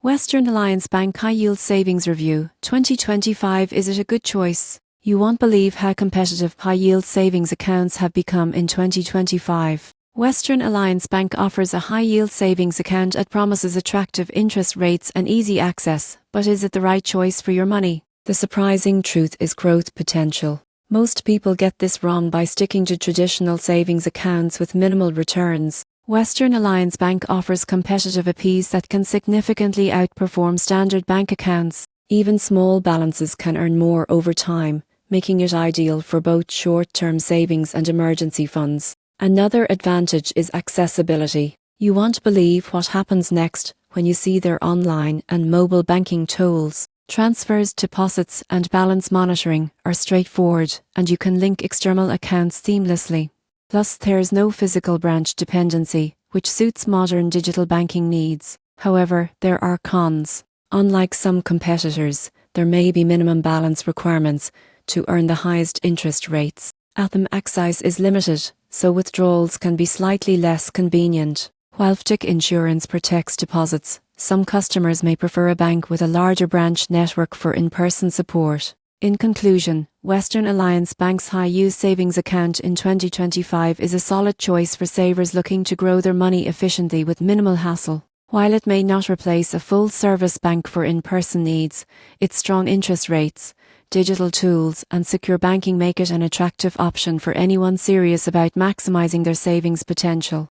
Western Alliance Bank High Yield Savings Review 2025. Is it a good choice? You won't believe how competitive high yield savings accounts have become in 2025. Western Alliance Bank offers a high yield savings account that promises attractive interest rates and easy access, but is it the right choice for your money? The surprising truth is growth potential. Most people get this wrong by sticking to traditional savings accounts with minimal returns. Western Alliance Bank offers competitive APYs that can significantly outperform standard bank accounts. Even small balances can earn more over time, making it ideal for both short-term savings and emergency funds. Another advantage is accessibility. You won't believe what happens next when you see their online and mobile banking tools. Transfers, deposits, and balance monitoring are straightforward, and you can link external accounts seamlessly. Plus, there's no physical branch dependency, which suits modern digital banking needs. However, there are cons. Unlike some competitors, there may be minimum balance requirements to earn the highest interest rates. ATM access is limited, so withdrawals can be slightly less convenient. While FDIC insurance protects deposits, some customers may prefer a bank with a larger branch network for in-person support. In conclusion, Western Alliance Bank's High Yield Savings Account in 2025 is a solid choice for savers looking to grow their money efficiently with minimal hassle. While it may not replace a full-service bank for in-person needs, its strong interest rates, digital tools, and secure banking make it an attractive option for anyone serious about maximizing their savings potential.